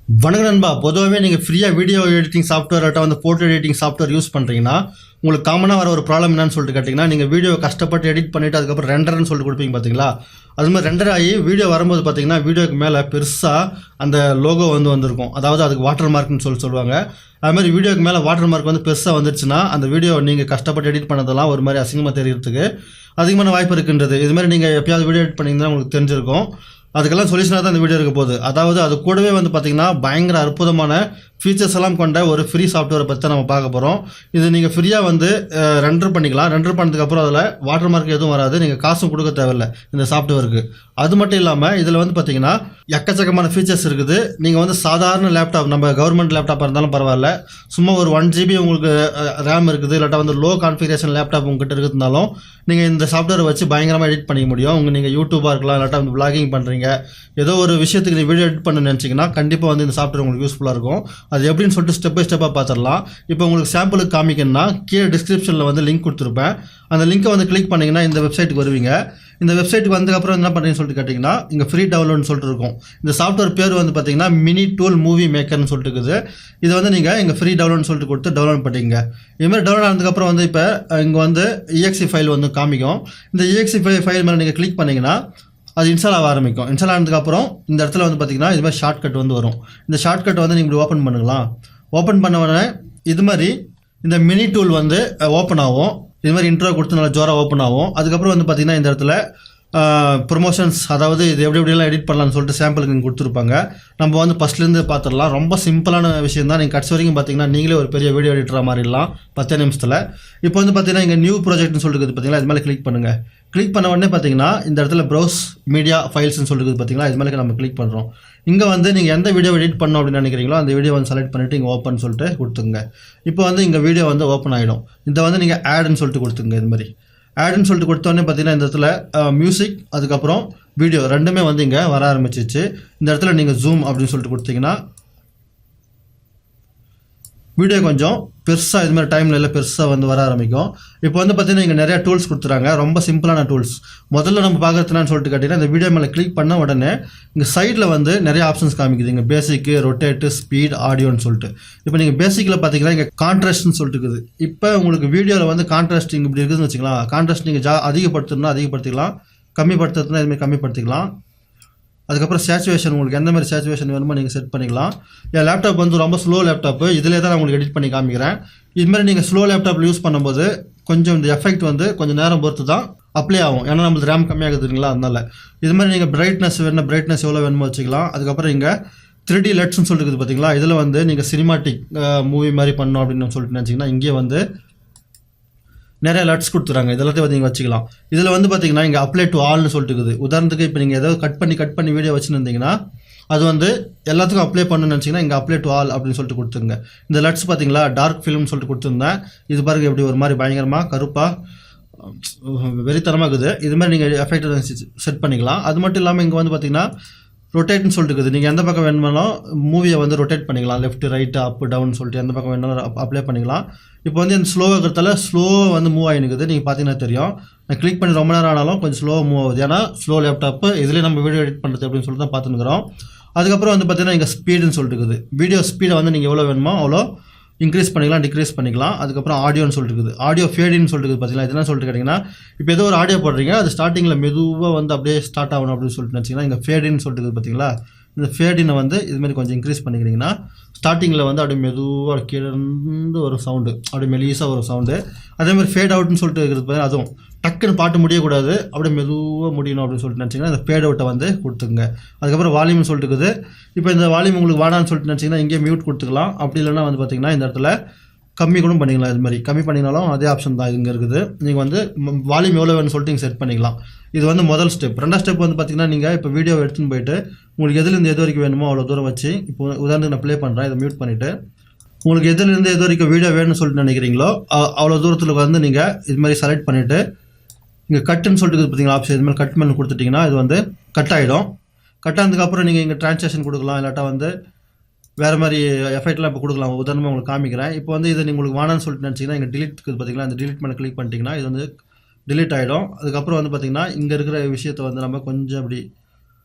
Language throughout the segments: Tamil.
வணக்கம் நண்பா. பொதுவாகவே நீங்கள் ஃப்ரீயாக வீடியோ எடிட்டிங் சாஃப்ட்வேர் வந்து ஃபோட்டோ எடிட்டிங் சாஃப்ட்வேர் யூஸ் பண்ணுறீங்கன்னா உங்களுக்கு காமனாக வர ஒரு ப்ராப்ளம் என்னன்னு சொல்லிட்டு கேட்டிங்கன்னா, நீங்கள் வீடியோ கஷ்டப்பட்டு எடிட் பண்ணிவிட்டு அதுக்கப்புறம் ரெண்டர்னு சொல்லிட்டு கொடுப்பீங்க பார்த்தீங்களா. அது மாதிரி ரெண்டர் ஆகி வீடியோ வரும்போது பார்த்தீங்கன்னா வீடியோக்கு மேலே பெருசாக அந்த லோகோ வந்திருக்கும். அதாவது அதுக்கு வாட்டர் மார்க்னு சொல்லுவாங்க. அதுமாதிரி வீடியோக்கு மேலே வாட்டர் மார்க் வந்து பெருசாக வந்துருச்சுன்னா அந்த வீடியோ நீங்கள் கஷ்டப்பட்டு எடிட் பண்ணதெல்லாம் ஒரு மாதிரி அசிங்கமாக தெரியறதுக்கு அதிகமான வாய்ப்பு இருக்குன்றது. இதுமாதிரி நீங்கள் எப்பயாவது வீடியோ எடிட் பண்ணிங்கன்னா உங்களுக்கு தெரிஞ்சிருக்கும். அதுக்கெல்லாம் சொல்யூஷனாக தான் இந்த வீடியோ இருக்க போகுது. அதாவது அது கூடவே வந்து பார்த்திங்கன்னா பயங்கர அற்புதமான ஃபீச்சர்ஸ் எல்லாம் கொண்ட ஒரு ஃப்ரீ சாஃப்ட்வேரை பற்றி தான் நம்ம பார்க்க போகிறோம். இது நீங்கள் ஃப்ரீயாக வந்து ரெண்டர் பண்ணிக்கலாம். ரெண்டர் பண்ணதுக்கப்புறம் அதில் வாட்டர் மார்க் எதுவும் வராது. நீங்கள் காசும் கொடுக்க தேவையில்லை இந்த சாஃப்ட்வேருக்கு. அது மட்டும் இல்லாமல் இதில் வந்து பார்த்திங்கன்னா எக்கச்சக்கமான ஃபீச்சர்ஸ் இருக்குது. நீங்கள் வந்து சாதாரண லேப்டாப், நம்ம கவர்மெண்ட் லேப்டாப்பாக இருந்தாலும் பரவாயில்ல, சும்மா ஒரு 1 GB உங்களுக்கு ரேம் இருக்குது, இல்லாட்டா வந்து லோ கான்ஃபிகரேஷன் லேப்டாப் உங்ககிட்ட இருக்கிறதுனாலும் நீங்கள் இந்த சாஃப்ட்வேரை வச்சு பயங்கரமாக எடிட் பண்ணிக்க முடியும். நீங்கள் யூடியூபாக இருக்கலாம், இல்லாட்டா வந்து விளாகிங் பண்ணுறீங்க, ஏதோ ஒரு விஷயத்துக்கு நீங்கள் வீடியோ எடிட் பண்ண நினச்சிங்கன்னா கண்டிப்பாக வந்து இந்த சாஃப்ட்வேர் உங்களுக்கு யூஸ்ஃபுல்லாக இருக்கும். அது எப்படின்னு சொல்லிட்டு ஸ்டெப் பை ஸ்டெப்பாக பார்த்துடலாம். இப்போ உங்களுக்கு சாம்பிளுக்கு காமிக்கணும்னா கீழே டிஸ்கிரிப்ஷனில் வந்து லிங்க் கொடுத்துருப்பேன். அந்த லிங்க்கை வந்து கிளிக் பண்ணிங்கன்னா இந்த வெப்சைட்டுக்கு வருவீங்க. இந்த வெப்சைட்டுக்கு வந்ததுக்கப்புறம் என்ன பண்ணுறீங்கன்னு சொல்லிட்டு கேட்டிங்கன்னா இங்கே ஃப்ரீ டவுன்லோட்னு சொல்லிட்டு இருக்கும். இந்த சாஃப்ட்வேர் பேர் வந்து பார்த்தீங்கன்னா MiniTool மூவி மேக்கர்னு சொல்லிட்டு இருக்குது. இது வந்து நீங்கள் இங்கே ஃப்ரீ டவுன்லோட்னு சொல்லிட்டு கொடுத்து டவுன்லோட் பண்ணிங்க. இதுமாதிரி டவுன்லோட் ஆனதுக்கப்புறம் வந்து இப்போ இங்கே வந்து EXE ஃபைல் வந்து காமிக்கும். இந்த EXE ஃபைல் மேலே நீங்கள் கிளிக் பண்ணிங்கன்னா அது இன்ஸ்டால் ஆக ஆரம்பிக்கும். இன்ஸ்டால் ஆனதுக்கப்புறம் இந்த இடத்துல வந்து பார்த்திங்கன்னா இது மாதிரி ஷார்ட்கட் வந்து வரும். இந்த ஷார்ட்கட் வந்து நீங்கள் ஓப்பன் பண்ணுங்களா. ஓப்பன் பண்ண உடனே இது மாதிரி இந்த MiniTool வந்து ஓப்பன் ஆகும். இது மாதிரி இன்ட்ரோ கொடுத்து நல்லா ஜோராக ஓப்பன் ஆகும். அதுக்கப்புறம் வந்து பார்த்திங்கன்னா இந்த இடத்துல ப்ரொமோஷன்ஸ், அதாவது இது எப்படியெல்லாம் எடிட் பண்ணலாம்னு சொல்லிட்டு சாம்பிளுக்கு நீங்கள் கொடுத்துருப்பாங்க. நம்ம வந்து ஃபஸ்ட்லேருந்து பார்த்துடலாம். ரொம்ப சிம்பிளான விஷயம் தான். நீங்கள் கட்சி வரைக்கும் பார்த்தீங்கன்னா நீங்களே ஒரு பெரிய வீடியோ எடிட்டராக மாறிடலாம் 10 நிமிஷத்தில். இப்போ வந்து பார்த்தீங்கன்னா இங்கே நியூ ப்ராஜெக்ட்னு சொல்லிட்டு பார்த்தீங்களா, இது மேலே கிளிக் பண்ணுங்கள். கிளிக் பண்ண உடனே பார்த்தீங்கன்னா இந்த இடத்துல ப்ரௌஸ் மீடியா ஃபைல்ஸ்னு சொல்லிட்டு பார்த்தீங்களா, இது மேலே நம்ம கிளிக் பண்ணுறோம். இங்கே வந்து நீங்கள் எந்த வீடியோ எடிட் பண்ணணும் அப்படின்னு நினைக்கிறீங்களோ அந்த வீடியோ வந்து செலக்ட் பண்ணிவிட்டு இங்கே ஓப்பன் சொல்லிட்டு கொடுத்துங்க. இப்போ வந்து இங்கே வீடியோ வந்து ஓப்பன் ஆகிடும். இதை வந்து நீங்கள் ஆடுன்னு சொல்லிட்டு கொடுத்துங்க. இது மாதிரி ஆடுன்னு சொல்லிட்டு கொடுத்தோடனே பார்த்தீங்கன்னா இந்த இடத்துல மியூசிக் அதுக்கப்புறம் வீடியோ ரெண்டுமே வந்து இங்கே வர ஆரம்பிச்சிச்சு. இந்த இடத்துல நீங்கள் ஜூம் அப்படின்னு சொல்லிட்டு கொடுத்தீங்கன்னா வீடியோ கொஞ்சம் பெருசாக இது மாதிரி டைமில் எல்லாம் பெருசாக வந்து வர ஆரம்பிக்கும். இப்போ வந்து பார்த்தீங்கன்னா இங்கே நிறையா டூல்ஸ் கொடுத்துறாங்க, ரொம்ப சிம்பிளான டூல்ஸ். முதல்ல நம்ம பார்க்குறதுனான்னு சொல்லிட்டு கேட்டிங்கன்னா இந்த வீடியோ மேலே கிளிக் பண்ண உடனே இங்கே சைடில் வந்து நிறைய ஆப்ஷன்ஸ் காமிக்குது. இங்கே பேசிக்கு, ரொட்டேட்டு, ஸ்பீட், ஆடியோன்னு சொல்லிட்டு. இப்போ நீங்கள் பேசிக்கில் பார்த்தீங்கன்னா இங்கே கான்ட்ராஸ்ட்னு சொல்லிட்டு இருக்குது. இப்போ உங்களுக்கு வீடியோவில் வந்து கான்ட்ராஸ்டிங் இப்படி இருக்குதுன்னு வச்சுக்கலாம். கான்ட்ராஸ்ட் நீங்கள் அதிகப்படுத்தணும்னா அதிகப்படுத்திக்கலாம், கம்மிப்படுத்துறதுனா இதுமாதிரி கம்மிப்படுத்திக்கலாம். அதுக்கப்புறம் சேச்சுவேஷன், உங்களுக்கு எந்த மாதிரி சேச்சுவேஷன் வேணுமோ நீங்கள் செட் பண்ணிக்கலாம். என் லேப்டாப் வந்து ரொம்ப ஸ்லோ லேப்டாப்பு, இதிலே தான் நான் உங்களுக்கு எடிட் பண்ணி காமிக்கிறேன். இதுமாதிரி நீங்கள் ஸ்லோ லேப்டாப்பில் யூஸ் பண்ணும்போது கொஞ்சம் இந்த எஃபெக்ட் வந்து கொஞ்சம் நேரம் பொறுத்து தான் அப்ளை ஆகும். ஏன்னா நம்மளுக்கு ரேம் கம்மியாகுதுங்களா, அதனால இது மாதிரி நீங்கள் பிரைட்னஸ் வேணும், பிரைட்னஸ் எவ்வளோ வேணுமோ வச்சுக்கலாம். அதுக்கப்புறம் இங்கே 3D லெட்ஸ்ன்னு சொல்லிட்டு இருக்குது பார்த்தீங்களா, இதில் வந்து நீங்கள் சினிமாட்டிக் மூவி மாதிரி பண்ணணும் அப்படின்னு சொல்லிட்டு நினச்சிங்கன்னா இங்கே வந்து நிறைய லட்ஸ் கொடுத்துறாங்க. இதெல்லாத்தையும் வந்து நீங்கள் வச்சுக்கலாம். இதில் வந்து பார்த்தீங்கன்னா இங்கே அப்ளை டு ஆல்னு சொல்லிட்டு இருக்குது. உதாரணத்துக்கு இப்போ நீங்கள் ஏதாவது கட் பண்ணி வீடியோ வச்சுருந்தீங்கன்னா அது வந்து எல்லாத்துக்கும் அப்ளை பண்ணணும்னு நினச்சிங்கன்னா இங்கே அப்ளை டு ஆல் அப்படின்னு சொல்லிட்டு கொடுத்துருங்க. இந்த லட்ஸ் பார்த்தீங்களா டார்க் ஃபிலிம்னு சொல்லிட்டு கொடுத்துருந்தேன். இது பாருங்க எப்படி ஒரு மாதிரி பயங்கரமாக கருப்பாக வெறித்தனமாக இருக்குது. இது மாதிரி நீங்கள் எஃபெக்ட் செட் பண்ணிக்கலாம். அது மட்டும் இல்லாமல் இங்கே வந்து பார்த்தீங்கன்னா ரொட்டேட்னு சொல்லிட்டு இருக்குது. நீங்கள் எந்த பக்கம் வேணுமாலும் மூவியை வந்து ரொட்டேட் பண்ணிக்கலாம். லெஃப்ட், ரைட்டு, அப், டவுன் சொல்லிட்டு எந்த பக்கம் வேணாலும் அப்ளை பண்ணிக்கலாம். இப்போ வந்து இந்த ஸ்லோவாக இருக்கிறதால ஸ்லோவாக வந்து மூவ் ஆகினுக்குது. நீங்கள் பார்த்தீங்கன்னா தெரியும். நான் கிளிக் பண்ணி ரொம்ப நேரம் ஆனாலும் கொஞ்சம் ஸ்லோவாக மூவ் ஆகுது. ஏன்னா ஸ்லோ லேப்டாப்பு இதிலே நம்ம வீடியோ எடிட் பண்ணுறது அப்படின்னு சொல்லிட்டு தான் பார்த்துருக்குறோம். அதுக்கப்புறம் வந்து பார்த்தீங்கன்னா இங்கே ஸ்பீடுன்னு சொல்லிட்டு இருக்குது. வீடியோ ஸ்பீடை வந்து நீங்கள் எவ்வளோ வேணுமோ அவ்வளோ இன்க்ரீஸ் பண்ணிக்கலாம், டிக்ரீஸ் பண்ணிக்கலாம். அதுக்கப்புறம் ஆடியோன்னு சொல்லிட்டு இருக்குது. ஆடியோ ஃபேடின்னு சொல்லிட்டு இருக்குது பார்த்தீங்களா. இதெல்லாம் சொல்லிட்டு கேட்டிங்கன்னா இப்போ ஏதோ ஒரு ஆடியோ போடுறீங்க, அது ஸ்டார்டிங்கில் மெதுவாக வந்து அப்படியே ஸ்டார்ட் ஆகணும் அப்படின்னு சொல்லிட்டு நினச்சிங்கன்னா இங்கே ஃபேடின்னு சொல்லிட்டு இருக்குது பார்த்தீங்களா. இந்த ஃபேடினை வந்து இதுமாதிரி கொஞ்சம் இன்க்ரீஸ் பண்ணிக்கிறீங்கன்னா ஸ்டார்டிங்கில் வந்து அப்படியே மெதுவாக கீழேருந்து ஒரு சவுண்டு, அப்படியே மெலிசாக ஒரு சவுண்டு. அதேமாதிரி ஃபேட் அவுட்னு சொல்லிட்டு இருக்கிறது, அதுவும் டக்குன்னு பாட்டு முடியக்கூடாது, அப்படியே மெதுவாக முடியணும் அப்படின்னு சொல்லிட்டு நினச்சிங்கன்னா இந்த ஃபேட் அவுட்டை வந்து கொடுத்துங்க. அதுக்கப்புறம் வால்யூம்னு சொல்லிட்டு இருக்குது. இப்போ இந்த வால்யூம் உங்களுக்கு வேணான்னு சொல்லிட்டு நினச்சிங்கன்னா இங்கே மியூட் கொடுத்துக்கலாம். அப்படி இல்லைன்னா வந்து பார்த்திங்கன்னா இந்த இடத்துல கம்மி கூட பண்ணிக்கலாம். இது மாதிரி கம்மி பண்ணினாலும் அதே ஆப்ஷன் தான் இங்கே இருக்குது. நீங்கள் வந்து வால்யூம் எவ்வளோ வேணும்னு சொல்லிட்டு நீங்கள் செட் பண்ணிக்கலாம். இது வந்து முதல் ஸ்டெப். ரெண்டாவது ஸ்டெப் வந்து பார்த்திங்கன்னா நீங்கள் இப்போ வீடியோ எடுத்துன்னு போயிட்டு உங்களுக்கு எதுலேருந்து எது வரைக்கும் வேணுமோ அவ்வளோ தூரம் வச்சு, இப்போ உதாரணத்துக்கு நான் ப்ளே பண்ணுறேன், இதை மியூட் பண்ணிவிட்டு உங்களுக்கு எதுலேருந்து எது வரைக்கும் வீடியோ வேணும்னு சொல்லிட்டு நினைக்கிறீங்களோ அவ்வளோ தூரத்தில் வந்து நீங்கள் இது மாதிரி செலக்ட் பண்ணிவிட்டு இங்கே கட்டுன்னு சொல்லிட்டு பார்த்தீங்களா ஆப்ஷன், இது மாதிரி கட் பண்ணி கொடுத்துட்டிங்கன்னா இது வந்து கட் ஆகிடும். கட் ஆனதுக்கப்புறம் நீங்கள் இங்கே ட்ரான்ஸ்லேஷன் கொடுக்கலாம், இல்லாட்டா வந்து வேறு மாதிரி எஃபெக்ட்லாம் இப்போ கொடுக்கலாம். உதாரணமாக உங்களுக்கு காமிக்கிறேன். இப்போ வந்து இதை உங்களுக்கு வேணான்னு சொல்லிட்டு நினச்சிங்கன்னா இங்கே டிலீட் இருக்குது பார்த்தீங்களா, அந்த டிலீட் பண்ண கிளிக் பண்ணிட்டீங்கன்னா இது வந்து டிலீட் ஆகிடும். அதுக்கப்புறம் வந்து பார்த்திங்கன்னா இங்கே இருக்கிற விஷயத்தை வந்து நம்ம கொஞ்சம் அப்படி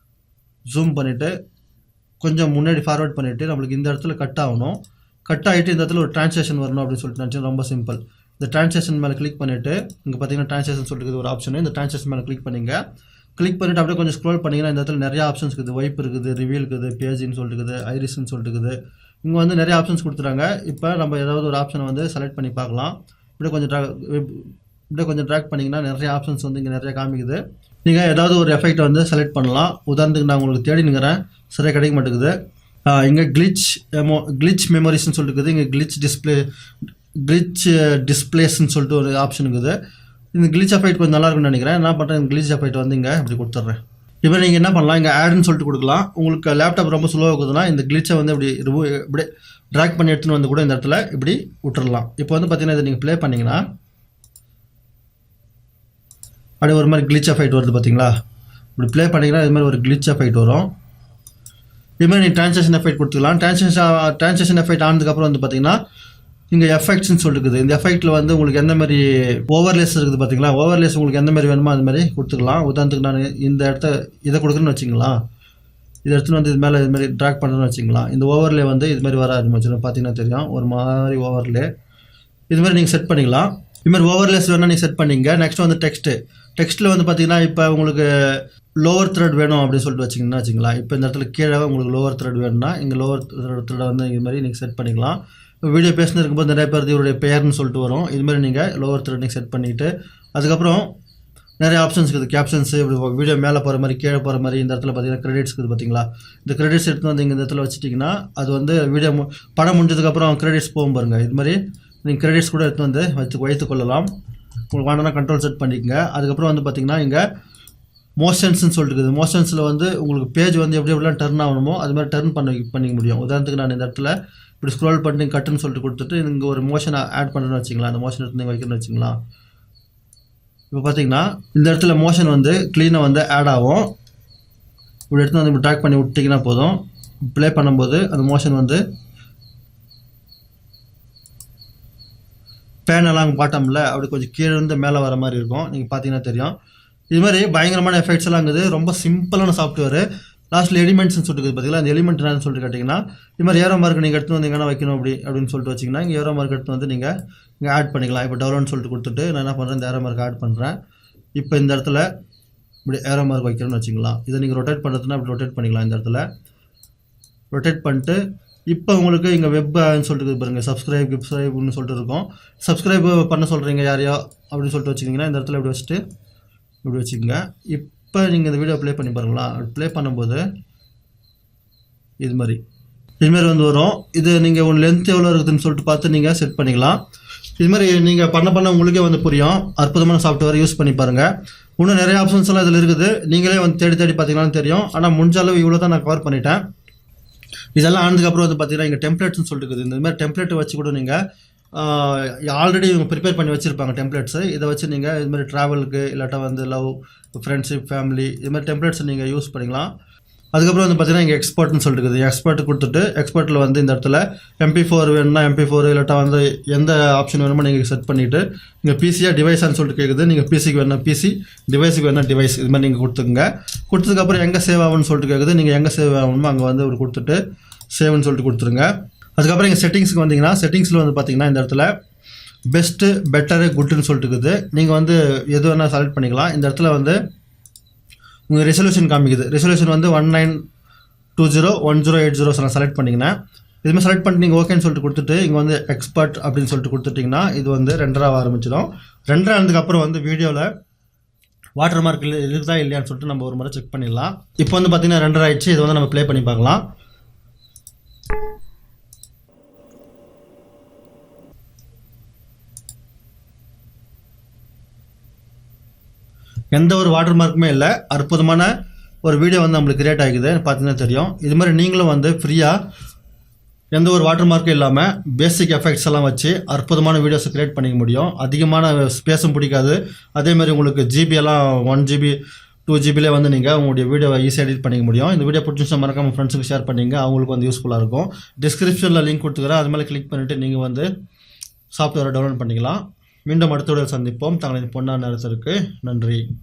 ஜூம் பண்ணிவிட்டு கொஞ்சம் முன்னாடி ஃபார்வர்ட் பண்ணிவிட்டு நம்மளுக்கு இந்த இடத்துல கட் ஆகணும். கட் ஆகிட்டு இந்த இடத்துல ஒரு ட்ரான்ஸ்லேஷன் வரணும் அப்படின்னு சொல்லிட்டு நினச்சி ரொம்ப சிம்பிள். இந்த ட்ரான்ஸ்லேஷன் மேலே கிளிக் பண்ணிவிட்டு இங்கே பார்த்தீங்கன்னா ட்ரான்ஸ்லேஷன் சொல்லிட்டு ஒரு ஆப்ஷன். இந்த ட்ரான்ஸ்லேஷன் மேலே கிளிக் பண்ணிவிட்டு அப்படியே கொஞ்சம் ஸ்க்ரோல் பண்ணிங்கன்னா இந்த இடத்துல நிறைய ஆப்ஷன்ஸ் இருக்குது. வைப் இருக்குது, ரிவீல் இருக்குது, பேஜின்னு சொல்லிட்டு இருக்குது, ஐரிஸ்ன்னு சொல்லிட்டு இருக்குது. இங்கே வந்து நிறைய ஆப்ஷன்ஸ் கொடுத்துறாங்க. இப்போ நம்ம ஏதாவது ஒரு ஆப்ஷனை வந்து செலக்ட் பண்ணி பார்க்கலாம். இப்படியே கொஞ்சம் ட்ராக் பண்ணிங்கன்னா நிறைய ஆப்ஷன்ஸ் வந்து இங்கே நிறைய காமிக்குது. நீங்கள் ஏதாவது ஒரு எஃபெக்ட்டை வந்து செலக்ட் பண்ணலாம். உதாரணத்துக்கு நான் உங்களுக்கு தேடினுங்கிறேன், சரியாக கிடைக்க மாட்டேங்குது. இங்கே கிளிச் மெமரிஸ்ன்னு சொல்லிட்டு இருக்குது. இங்கே கிளிச் டிஸ்பிளேஸ்ன்னு சொல்லிட்டு ஒரு ஆப்ஷன் இருக்குது. இந்த கிளிச் எஃபெக்ட் கொஞ்சம் நல்லா இருக்குன்னு நினைக்கிறேன். என்ன பண்ணுறேன், கிளிச் எஃபெக்ட் வந்து இங்கே இப்படி கொடுத்துட்றேன். இப்போ நீங்கள் என்ன பண்ணலாம், இங்கே ஆடுன்னு சொல்லிட்டு கொடுக்கலாம். உங்களுக்கு லேப்டாப் ரொம்ப ஸ்லோவாக இருக்குதுன்னா இந்த கிளிச்சை வந்து இப்படி ட்ராக் பண்ணி எடுத்துன்னு வந்து கூட இந்த இடத்துல இப்படி விட்டுறலாம். இப்போ வந்து பார்த்தீங்கன்னா இதை நீங்கள் ப்ளே பண்ணிங்கன்னா அப்படியே ஒரு மாதிரி கிளிச் எஃபெக்ட் வருது பார்த்தீங்களா. இப்படி ப்ளே பண்ணிங்கன்னா இது மாதிரி ஒரு கிளிச் எஃபெக்ட் வரும். இதுமாதிரி நீங்கள் ட்ரான்ஸ்லேஷன் எஃபெக்ட் கொடுத்துக்கலாம். ட்ரான்ஸ்லேஷன் எஃபெக்ட் ஆனதுக்கப்புறம் வந்து பார்த்தீங்கன்னா இங்கே எஃபெக்ட்ஸ்ன்னு சொல்லிருக்குது. இந்த எஃபெக்ட்டில் வந்து உங்களுக்கு எந்த மாதிரி ஓவர்லேஸ் இருக்குது பார்த்தீங்களா. ஓவர்லேஸ் உங்களுக்கு எந்த மாதிரி வேணுமோ அது மாதிரி கொடுத்துக்கலாம். உதாரணத்துக்கு நான் இந்த இதை கொடுக்குறேன்னு வச்சிங்களா. இதை எடுத்துன்னு வந்து இது மேலே இது மாதிரி ட்ராக் பண்ணுறேன்னு வச்சிங்களா. இந்த ஓவர்லே வந்து இது மாதிரி வர ஆரம்பிச்சிடும். பார்த்தீங்கன்னா தெரியும் ஒரு மாதிரி ஓவர்லே. இது மாதிரி நீங்கள் செட் பண்ணிக்கலாம். இது மாதிரி ஓவர்லேஸ் வேணால் நீங்கள் செட் பண்ணிங்க. நெக்ஸ்ட் வந்து டெக்ஸ்ட்டில் வந்து பார்த்தீங்கன்னா இப்போ உங்களுக்கு லோவர் த்ரெட் வேணும் அப்படின்னு சொல்லிட்டு வச்சிங்கன்னா வச்சிங்களா. இப்போ இந்த இடத்துல கீழே உங்களுக்கு லோவர் த்ரெட் வேணும்னா இங்கே லோவர் த்ரெட்டை வந்து இது மாதிரி நீங்கள் செட் பண்ணிக்கலாம். வீடியோ பேசினு இருக்கும்போது நிறைய பேர் இவருடைய பெயர்னு சொல்லிட்டு வரும். இதுமாதிரி நீங்கள் லோவர் த்ரெட் செட் பண்ணிவிட்டு அதுக்கப்புறம் நிறைய ஆப்ஷன்ஸ் இருக்குது. கேப்ஷன்ஸு இப்படி வீடியோ மேலே போகிற மாதிரி கீழே போகிற மாதிரி. இந்த இடத்துல பார்த்தீங்கன்னா கிரெடிட்ஸ் இருக்குது பார்த்தீங்களா. இந்த கிரெடிட்ஸ் எடுத்து வந்து இங்கே இந்த இடத்துல வச்சுட்டிங்கன்னா அது வந்து வீடியோ படம் முடிஞ்சதுக்கப்புறம் கிரெடிட்ஸ் போகும் பாருங்கள். இது மாதிரி நீங்கள் கிரெடிட்ஸ் கூட எடுத்து வந்து வைத்து கொள்ளலாம். உங்களுக்கு வேணும்னா கண்ட்ரோல் செட் பண்ணிக்கங்க. அதுக்கப்புறம் வந்து பார்த்திங்கன்னா இங்கே மோஷன்ஸ்ன்னு சொல்லிட்டு இருக்குது. மோஷன்ஸில் வந்து உங்களுக்கு பேஜ் வந்து எப்படிலாம் டர்ன் ஆகணுமோ அது மாதிரி டர்ன் பண்ணிக்க முடியும். உதாரணத்துக்கு நான் இந்த இடத்துல இப்படி ஸ்க்ரோல் பண்ணி கட்டுன்னு சொல்லிட்டு கொடுத்துட்டு இங்கே ஒரு மோஷன் ஆட் பண்ணுறேன்னு வச்சிங்களா. அந்த மோஷன் எடுத்து நீங்கள் வைக்கணும்னு வச்சிங்களா. இப்போ பார்த்தீங்கன்னா இந்த இடத்துல மோஷன் வந்து க்ளீனாக வந்து ஆட் ஆகும். இப்படி எடுத்து வந்து இப்படி ட்ராக் பண்ணி விட்டிங்கன்னா போதும். ப்ளே பண்ணும்போது அந்த மோஷன் வந்து பேனெல்லாம் பாட்டமில் அப்படி கொஞ்சம் கீழே இருந்து மேலே வர மாதிரி இருக்கும். நீங்கள் பார்த்தீங்கன்னா தெரியும். இது மாதிரி பயங்கரமான எஃபெக்ட்ஸ் எல்லாம் இருக்குது. ரொம்ப சிம்பிளான சாஃப்ட்வேர். லாஸ்ட்டில் எலிமெண்ட்ஸ்னு சொல்லிட்டு பார்த்தீங்களா. அந்த எலிமெண்ட் என்னன்னு சொல்லிட்டு கேட்டிங்கன்னா இது மாதிரி ஏரோ மார்க் நீங்கள் எடுத்து வந்து எங்கன்னா வைக்கணும் அப்படின்னு சொல்லிட்டு வச்சிங்கன்னா இங்கே ஏரோ மார்க் எடுத்து வந்து நீங்கள் இங்கே ஆட் பண்ணிக்கலாம். இப்போ டவுன்லோட்னு சொல்லிட்டு கொடுத்துட்டு நான் என்ன பண்ணுறேன், இந்த ஏரோ மார்க் ஆட் பண்ணுறேன். இப்போ இந்த இடத்துல இப்படி ஏரோ மார்க் வைக்கிறேன்னு வச்சிங்களா. இதை நீங்கள் ரொட்டேட் பண்ணுறதுன்னா இப்படி ரொட்டேட் பண்ணிக்கலாம். இந்த இடத்துல ரொட்டேட் பண்ணிட்டு இப்போ உங்களுக்கு இங்கே வெப்னு சொல்லிட்டு பாருங்கள். சப்ஸ்கிரைப்னு சொல்லிட்டு இருக்கும். சப்ஸ்கிரைப் பண்ண சொல்கிறீங்க யாரையோ அப்படின்னு சொல்லிட்டு வச்சுக்கிங்கன்னா இந்த இடத்துல இப்படி வச்சுட்டு இப்படி வச்சுக்கோங்க. இப்போ நீங்கள் இந்த வீடியோ ப்ளே பண்ணி பாருங்களா. ப்ளே பண்ணும்போது இது மாதிரி வந்து வரும். இது நீங்கள் உங்கள் லென்த் எவ்வளோ இருக்குதுன்னு சொல்லிட்டு பார்த்து நீங்கள் செட் பண்ணிக்கலாம். இது மாதிரி நீங்கள் பண்ண உங்களுக்கே வந்து புரியும். அற்புதமான சாஃப்ட்வேர் யூஸ் பண்ணி பாருங்கள். இன்னும் நிறைய ஆப்ஷன்ஸ் எல்லாம் இதில் இருக்குது. நீங்களே வந்து தேடி பார்த்தீங்கன்னாலும் தெரியும். ஆனால் முடிஞ்ச அளவு இவ்வளோ தான் நான் கவர் பண்ணிட்டேன். இதெல்லாம் ஆனதுக்கப்புறம் வந்து பார்த்தீங்கன்னா இங்கே டெம்ப்ளேட்ஸ்னு சொல்லிட்டு இருக்குது. இந்த மாதிரி டெம்ப்ளேட்டை வச்சு கூட நீங்கள் ஆல்ரெடி இவங்க ப்ரிப்பேர் பண்ணி வச்சுருப்பாங்க டெம்ப்ளேட்ஸு. இதை வச்சு நீங்கள் இது மாதிரி ட்ராவலுக்கு இல்லாட்டா வந்து லவ், ஃப்ரெண்ட்ஷிப், ஃபேமிலி இது மாதிரி டெம்ப்ளேட்ஸை நீங்கள் யூஸ் பண்ணிக்கலாம். அதுக்கப்புறம் வந்து பார்த்தீங்கன்னா இங்கே எக்ஸ்போர்ட்னு சொல்லிட்டு இருக்குது. எக்ஸ்போர்ட் கொடுத்துட்டு எக்ஸ்போர்ட்டில் வந்து இந்த இடத்துல MP4 வேணும்னா MP4 இல்லாட்டா வந்து எந்த ஆப்ஷன் வேணுமோ நீங்கள் செட் பண்ணிவிட்டு இங்கே பிசியாக டிவைஸான்னு சொல்லிட்டு கேட்குது. நீங்கள் பிசிக்கு வேணா பிசி, டிவைஸுக்கு வேணா டிவைஸ் இது மாதிரி நீங்கள் கொடுத்துக்குங்க. கொடுத்ததுக்கப்புறம் எங்கே சேவ் ஆகும்னு சொல்லிட்டு கேட்குது. நீங்கள் எங்கே சேவ் ஆகணுமோ அங்கே வந்து ஒரு கொடுத்துட்டு சேவ்னு சொல்லிட்டு கொடுத்துருங்க. அதுக்கப்புறம் இங்கே செட்டிங்ஸுக்கு வந்தீங்கன்னா செட்டிங்ஸில் வந்து பார்த்தீங்கன்னா இந்த இடத்துல பெஸ்ட்டு, பெட்டரு, குட்டுன்னு சொல்லிட்டு இருக்குது. நீங்கள் வந்து எது வேணால் செலக்ட் பண்ணிக்கலாம். இந்த இடத்துல வந்து உங்கள் ரெசல்யூஷன் காமிக்குது. ரெசல்யூஷன் வந்து 19201080 செலக்ட் பண்ணிங்கன்னா இதுமாதிரி செலக்ட் பண்ணிட்டு நீங்கள் ஓகேன்னு சொல்லிட்டு கொடுத்துட்டு இங்கே வந்து எக்ஸ்பர்ட் அப்படின்னு சொல்லிட்டு கொடுத்துட்டிங்கன்னா இது வந்து ரெண்டராக ஆரம்பிச்சிடும். ரெண்டரை ஆனதுக்கப்புறம் வந்து வீடியோவில் வாட்டர் மார்க் இருக்குதா இல்லையான்னு சொல்லிட்டு நம்ம ஒரு முறை செக் பண்ணிடலாம். இப்போ வந்து பார்த்தீங்கன்னா ரெண்டரை ஆயிடுச்சு. இது வந்து நம்ம ப்ளே பண்ணி பார்க்கலாம். எந்த ஒரு வாட்டர் மார்க்குமே இல்லை. அற்புதமான ஒரு வீடியோ வந்து நம்மளுக்கு கிரியேட் ஆகிக்குது. பார்த்தீங்கன்னா தெரியும். இது மாதிரி நீங்களும் வந்து ஃப்ரீயாக எந்த ஒரு வாட்டர் மார்க்கும் இல்லாமல் பேசிக் எஃபெக்ட்ஸ் எல்லாம் வச்சு அற்புதமான வீடியோஸை கிரியேட் பண்ணிக்க முடியும். அதிகமான ஸ்பேஸும் பிடிக்காது. அதேமாதிரி உங்களுக்கு ஜிபியெல்லாம் 1GB 2GBலே வந்து நீங்கள் உங்களுடைய வீடியோவை ஈஸியாக எடிட் பண்ணிக்க முடியும். இந்த வீடியோ பிடிச்சிருந்தா மறக்காம ஃப்ரெண்ட்ஸுக்கு ஷேர் பண்ணிங்க. அவங்களுக்கு வந்து யூஸ்ஃபுல்லாக இருக்கும். டிஸ்கிரிப்ஷனில் லிங்க் கொடுத்துக்கிறேன். அது மேலே கிளிக் பண்ணிவிட்டு நீங்கள் வந்து சாஃப்ட்வேரை டவுன்லோட் பண்ணிக்கலாம். மீண்டும் அடுத்த வீடியோவில் சந்திப்போம். தங்களின் பொன்னான நேரத்திற்கு நன்றி.